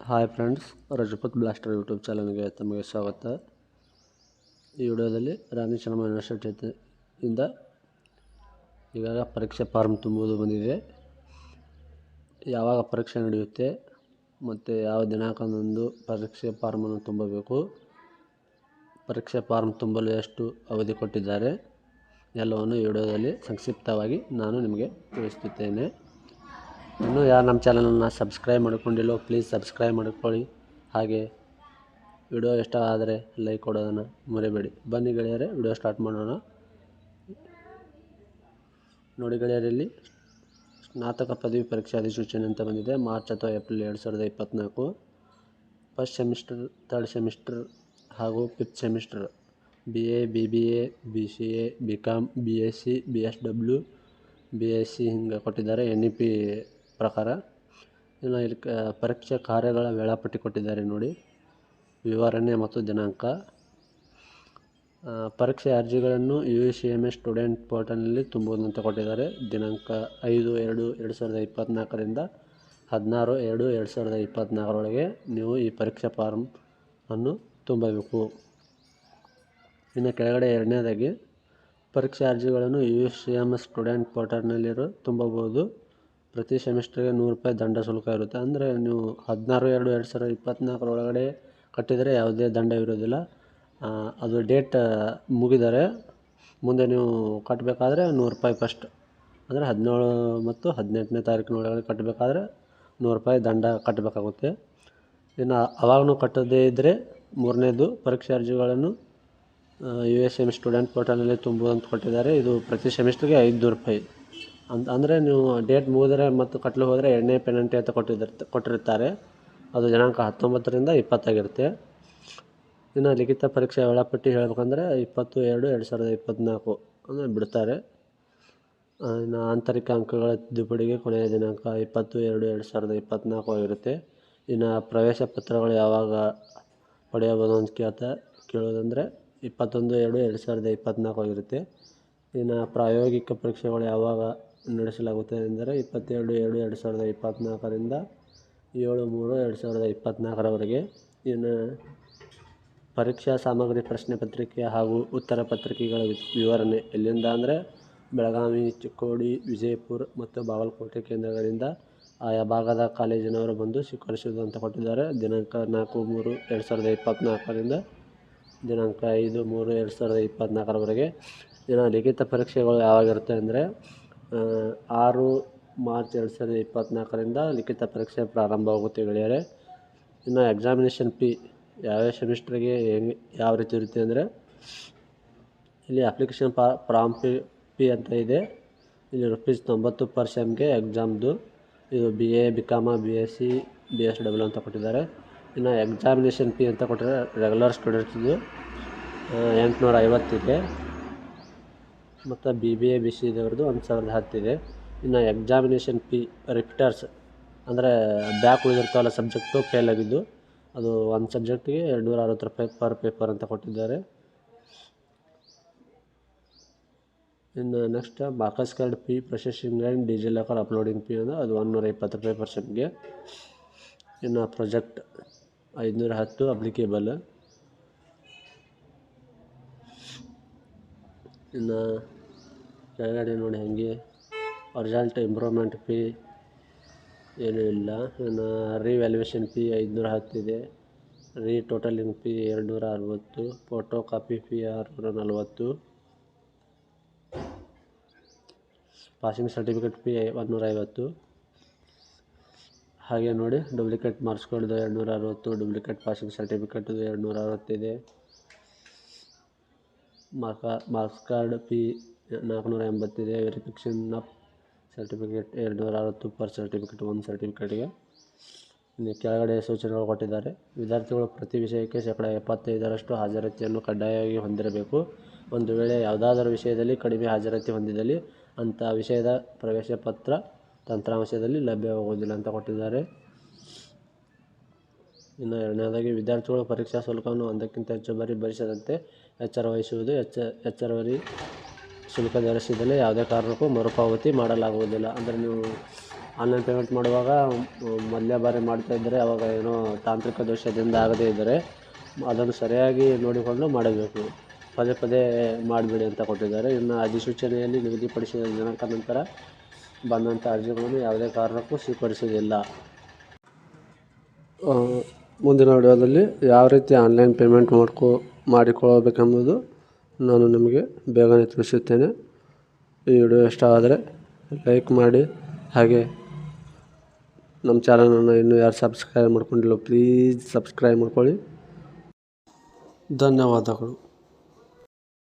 Hi friends, Rajput blaster YouTube ಚಾನಲ್ಗೆ ತಮಗೆ ಸ್ವಾಗತ. ಈ ವಿಡಿಯೋದಲ್ಲಿ ರಾಣಿ ಚೆನ್ನಮ್ಮ ಯೂನಿವರ್ಸಿಟಿಯಿಂದ ಈಗಾಗ ಪರೀಕ್ಷೆ ಫಾರ್ಮ್ ತುಂಬುವುದು ಬಂದಿದೆ. ಯಾವಾಗ ಪರೀಕ್ಷೆ ನಡೆಯುತ್ತೆ ಮತ್ತು ಯಾವ ದಿನಾಂಕದಂದು ಪರೀಕ್ಷೆ ಫಾರ್ಮನ್ನು ತುಂಬಬೇಕು, ಪರೀಕ್ಷೆ ಫಾರ್ಮ್ ತುಂಬಲು ಎಷ್ಟು ಅವಧಿ ಕೊಟ್ಟಿದ್ದಾರೆ ಎಲ್ಲವನ್ನು ಈ ವಿಡಿಯೋದಲ್ಲಿ ಸಂಕ್ಷಿಪ್ತವಾಗಿ ನಾನು ನಿಮಗೆ ತಿಳಿಸುತ್ತೇನೆ. ಇನ್ನೂ ಯಾರು ನಮ್ಮ ಚಾನಲನ್ನು ಸಬ್ಸ್ಕ್ರೈಬ್ ಮಾಡಿಕೊಂಡಿಲ್ಲೋ ಪ್ಲೀಸ್ ಸಬ್ಸ್ಕ್ರೈಬ್ ಮಾಡಿಕೊಳ್ಳಿ. ಹಾಗೆ ವಿಡಿಯೋ ಇಷ್ಟ ಆದರೆ ಲೈಕ್ ಕೊಡೋದನ್ನು ಮರಿಬೇಡಿ. ಬನ್ನಿ ಗೆಳೆಯರೇ, ವಿಡಿಯೋ ಸ್ಟಾರ್ಟ್ ಮಾಡೋಣ. ನೋಡಿ ಗೆಳೆಯರೇ, ಇಲ್ಲಿ ಸ್ನಾತಕ ಪದವಿ ಪರೀಕ್ಷೆ ಅಧಿಸೂಚನೆ ಅಂತ ಬಂದಿದೆ. ಮಾರ್ಚ್ ಅಥವಾ April 2024. First semester, third semester ಹಾಗೂ fifth semester BA, BBA, BCA, BCom, BSc, BSW, BSc ಹಿಂಗೆ ಕೊಟ್ಟಿದ್ದಾರೆ. NEP ಪ್ರಕಾರ ಇನ್ನು ಇಲ್ಲಿ ಪರೀಕ್ಷೆ ಕಾರ್ಯಗಳ ವೇಳಾಪಟ್ಟಿ ಕೊಟ್ಟಿದ್ದಾರೆ. ನೋಡಿ, ವಿವರಣೆ ಮತ್ತು ದಿನಾಂಕ. ಪರೀಕ್ಷೆ ಅರ್ಜಿಗಳನ್ನು UCMS ಸ್ಟೂಡೆಂಟ್ ಪೋರ್ಟಲ್ನಲ್ಲಿ ತುಂಬುವುದು ಅಂತ ಕೊಟ್ಟಿದ್ದಾರೆ. ದಿನಾಂಕ 5/2/2024ರಿಂದ 16/2/2024 ನೀವು ಈ ಪರೀಕ್ಷಾ ಫಾರ್ಮ್ ಅನ್ನು ತುಂಬಬೇಕು. ಇನ್ನು ಕೆಳಗಡೆ ಎರಡನೇದಾಗಿ ಪರೀಕ್ಷಾ ಅರ್ಜಿಗಳನ್ನು UCMS ಸ್ಟೂಡೆಂಟ್ ಪೋರ್ಟಲ್ನಲ್ಲಿರೋ ತುಂಬಬಹುದು. ಪ್ರತಿ ಸೆಮಿಸ್ಟರ್ಗೆ ₹100 ದಂಡ ಶುಲ್ಕ ಇರುತ್ತೆ. ಅಂದರೆ ನೀವು 16/2/2024 ಒಳಗಡೆ ಕಟ್ಟಿದರೆ ಯಾವುದೇ ದಂಡವಿರೋದಿಲ್ಲ. ಅದು ಡೇಟ್ ಮುಗಿದರೆ ಮುಂದೆ ನೀವು ಕಟ್ಟಬೇಕಾದ್ರೆ ₹100 ಫಸ್ಟ್, ಅಂದರೆ 17 ಮತ್ತು 18ನೇ ತಾರೀಕಿನೊಳಗಡೆ ಕಟ್ಟಬೇಕಾದ್ರೆ ₹100 ದಂಡ ಕಟ್ಟಬೇಕಾಗುತ್ತೆ. ಇನ್ನು ಅವಾಗೂ ಕಟ್ಟದೇ ಇದ್ದರೆ ಮೂರನೇದು ಪರೀಕ್ಷೆ ಅರ್ಜಿಗಳನ್ನು UCMS ಸ್ಟೂಡೆಂಟ್ ಪೋರ್ಟಲ್ನಲ್ಲಿ ತುಂಬುವಂತ ಕೊಟ್ಟಿದ್ದಾರೆ. ಇದು ಪ್ರತಿ ಸೆಮಿಸ್ಟರ್ಗೆ ₹500. ಅಂದರೆ ನೀವು ಡೇಟ್ ಮುಗಿದರೆ ಮತ್ತು ಕಟ್ಟಲು ಹೋದರೆ ಎರಡನೇ ಪೆನಲ್ಟಿ ಅಂತ ಕೊಟ್ಟಿರ್ತಾರೆ. ಅದು ದಿನಾಂಕ 19ರಿಂದ 20 ಆಗಿರುತ್ತೆ. ಇನ್ನು ಲಿಖಿತ ಪರೀಕ್ಷೆ ವೇಳಾಪಟ್ಟಿ ಹೇಳಬೇಕಂದ್ರೆ 20/2/2024 ಅಂದರೆ ಬಿಡ್ತಾರೆ. ಇನ್ನು ಆಂತರಿಕ ಅಂಕಗಳ ತಿದ್ದುಪಡಿಗೆ ಕೊನೆಯ ದಿನಾಂಕ 20/2/2024 ಆಗಿರುತ್ತೆ. ಇನ್ನು ಪ್ರವೇಶ ಪತ್ರಗಳು ಯಾವಾಗ ಪಡೆಯಬಹುದು ಅಂತ ಕೇಳೋದಂದರೆ 21/2/2024 ಆಗಿರುತ್ತೆ. ಇನ್ನು ಪ್ರಾಯೋಗಿಕ ಪರೀಕ್ಷೆಗಳು ಯಾವಾಗ ನಡೆಸಲಾಗುತ್ತೆ ಎಂದರೆ 22/2/2024ರಿಂದ 7/3/2024 ಇನ್ನು ಪರೀಕ್ಷಾ ಸಾಮಗ್ರಿ, ಪ್ರಶ್ನೆ ಪತ್ರಿಕೆ ಹಾಗೂ ಉತ್ತರ ಪತ್ರಿಕೆಗಳ ವಿವರಣೆ ಎಲ್ಲಿಂದ ಅಂದರೆ ಬೆಳಗಾವಿ, ಚಿಕ್ಕೋಡಿ, ವಿಜಯಪುರ ಮತ್ತು ಬಾಗಲಕೋಟೆ ಕೇಂದ್ರಗಳಿಂದ ಆಯಾ ಭಾಗದ ಕಾಲೇಜಿನವರು ಬಂದು ಸ್ವೀಕರಿಸುವುದು ಅಂತ ಕೊಟ್ಟಿದ್ದಾರೆ. ದಿನಾಂಕ 4/3/2024ರಿಂದ ದಿನಾಂಕ 5/3/2024 ಇನ್ನು ಲಿಖಿತ ಪರೀಕ್ಷೆಗಳು ಯಾವಾಗಿರುತ್ತೆ ಅಂದರೆ 6 ಮಾರ್ಚ್ 2024ರಿಂದ ಲಿಖಿತ ಪರೀಕ್ಷೆ ಪ್ರಾರಂಭವಾಗುತ್ತೆ ಗೆಳೆಯರೆ. ಇನ್ನು ಎಕ್ಸಾಮಿನೇಷನ್ ಫೀ ಯಾವ್ಯಾವ ಸೆಮಿಸ್ಟ್ರಿಗೆ ಯಾವ ರೀತಿ ಇರುತ್ತೆ ಅಂದರೆ ಇಲ್ಲಿ ಅಪ್ಲಿಕೇಶನ್ ಫಾರ್ಮ್ ಫೀ ಅಂತ ಇದೆ. ಇಲ್ಲಿ ₹90 ಪರ್ ಸೆಮ್ಗೆ ಎಕ್ಸಾಮ್ದು. ಇದು BA, BCom, BSc, BSW ಅಂತ ಕೊಟ್ಟಿದ್ದಾರೆ. ಇನ್ನು ಎಕ್ಸಾಮಿನೇಷನ್ ಫೀ ಅಂತ ಕೊಟ್ಟರೆ ರೆಗ್ಯುಲರ್ ಸ್ಟೂಡೆಂಟ್ಸ್ದು 850 ಇದೆ ಮತ್ತು BBA, BCದವ್ರದ್ದು 1010 ಇದೆ. ಇನ್ನು ಎಕ್ಸಾಮಿನೇಷನ್ ಫೀ ರಿಪೀಟರ್ಸ್ ಅಂದರೆ ಬ್ಯಾಕ್ ಉಳಿದಿರ್ತಾವಲ್ಲ ಸಬ್ಜೆಕ್ಟು ಫೇಲ್ ಆಗಿದ್ದು, ಅದು ಒಂದು ಸಬ್ಜೆಕ್ಟಿಗೆ ₹260 ಪರ್ ಪೇಪರ್ ಅಂತ ಕೊಟ್ಟಿದ್ದಾರೆ. ಇನ್ನು next Marcus card fee, processing and DigiLocker uploading fee ಅಂದರೆ ಅದು ₹120 ಪರ್ ಸೆಮ್ಗೆ. ಇನ್ನು ಪ್ರಾಜೆಕ್ಟ್ 510 ಅಪ್ಲಿಕೇಬಲ್. ಇನ್ನು ಕೆಳಗಡೆ ನೋಡಿ ಹಾಗೆ ರಿಸಲ್ಟ್ ಇಂಪ್ರೂವ್ಮೆಂಟ್ ಫೀ ಏನೂ ಇಲ್ಲ. ಇನ್ನು ರಿವ್ಯಾಲ್ಯೂಯೇಷನ್ ಫೀ 510 ಇದೆ. Totalling fee 260, photo copy fee 640, passing certificate fee 150. ಹಾಗೆ ನೋಡಿ ಡೂಪ್ಲಿಕೇಟ್ ಮಾರ್ಕ್ಸ್ ಕಾರ್ಡ್ದು 260, ಡೂಪ್ಲಿಕೇಟ್ ಪಾಸಿಂಗ್ ಸರ್ಟಿಫಿಕೇಟ್ದು 260 ಇದೆ. ಮಾರ್ಕ್ಸ್ ಕಾರ್ಡ್ ಫೀ 480 ಇದೆ. Verification of certificate 260 per certificate, ಒಂದು ಸರ್ಟಿಫಿಕೇಟ್ಗೆ. ಇನ್ನು ಕೆಳಗಡೆ ಸೂಚನೆಗಳು ಕೊಟ್ಟಿದ್ದಾರೆ. ವಿದ್ಯಾರ್ಥಿಗಳು ಪ್ರತಿ ವಿಷಯಕ್ಕೆ 75% ಹಾಜರಾತಿಯನ್ನು ಕಡ್ಡಾಯವಾಗಿ ಹೊಂದಿರಬೇಕು. ಒಂದು ವೇಳೆ ಯಾವುದಾದರೂ ವಿಷಯದಲ್ಲಿ ಕಡಿಮೆ ಹಾಜರಾತಿ ಹೊಂದಿದಲ್ಲಿ ಅಂಥ ವಿಷಯದ ಪ್ರವೇಶ ಪತ್ರ ತಂತ್ರಾಂಶದಲ್ಲಿ ಲಭ್ಯವಾಗುವುದಿಲ್ಲ ಅಂತ ಕೊಟ್ಟಿದ್ದಾರೆ. ಇನ್ನು ಎರಡನೇದಾಗಿ ವಿದ್ಯಾರ್ಥಿಗಳು ಪರೀಕ್ಷಾ ಶುಲ್ಕವನ್ನು ಒಂದಕ್ಕಿಂತ ಹೆಚ್ಚು ಬಾರಿ ಭರಿಸದಂತೆ ಎಚ್ಚರ ವಹಿಸುವುದು. ಹೆಚ್ಚುವರಿ ಶುಲ್ಕ ಧರಿಸಿದಲ್ಲಿ ಯಾವುದೇ ಕಾರಣಕ್ಕೂ ಮರುಪಾವತಿ ಮಾಡಲಾಗುವುದಿಲ್ಲ. ಅಂದರೆ ನೀವು ಆನ್ಲೈನ್ ಪೇಮೆಂಟ್ ಮಾಡುವಾಗ ಮೊದಲನೇ ಬಾರಿ ಮಾಡ್ತಾಯಿದ್ದರೆ ಅವಾಗ ಏನೋ ತಾಂತ್ರಿಕ ದೋಷದಿಂದ ಆಗದೇ ಇದ್ದರೆ ಅದನ್ನು ಸರಿಯಾಗಿ ನೋಡಿಕೊಂಡು ಮಾಡಬೇಕು. ಪದೇ ಪದೇ ಮಾಡಬೇಡಿ ಅಂತ ಕೊಟ್ಟಿದ್ದಾರೆ. ಇನ್ನು ಅಧಿಸೂಚನೆಯಲ್ಲಿ ನಿಗದಿಪಡಿಸಿದ ದಿನಾಂಕ ನಂತರ ಬಂದಂಥ ಅರ್ಜಿಗಳನ್ನು ಯಾವುದೇ ಕಾರಣಕ್ಕೂ ಸ್ವೀಕರಿಸುವುದಿಲ್ಲ. ಮುಂದಿನ ವಿಡಿಯೋದಲ್ಲಿ ಯಾವ ರೀತಿ ಆನ್ಲೈನ್ ಪೇಮೆಂಟ್ ಮಾಡಿಕೊಳ್ಳಬೇಕೆಂಬುದು ನಾನು ನಿಮಗೆ ಬೇಗನೆ ತಿಳಿಸುತ್ತೇನೆ. ಈ ವಿಡಿಯೋ ಇಷ್ಟವಾದರೆ ಲೈಕ್ ಮಾಡಿ, ಹಾಗೆ ನಮ್ಮ ಚಾನಲನ್ನು ಇನ್ನೂ ಯಾರು ಸಬ್ಸ್ಕ್ರೈಬ್ ಮಾಡ್ಕೊಂಡಿಲ್ಲ ಪ್ಲೀಸ್ ಸಬ್ಸ್ಕ್ರೈಬ್ ಮಾಡ್ಕೊಳ್ಳಿ. ಧನ್ಯವಾದಗಳು.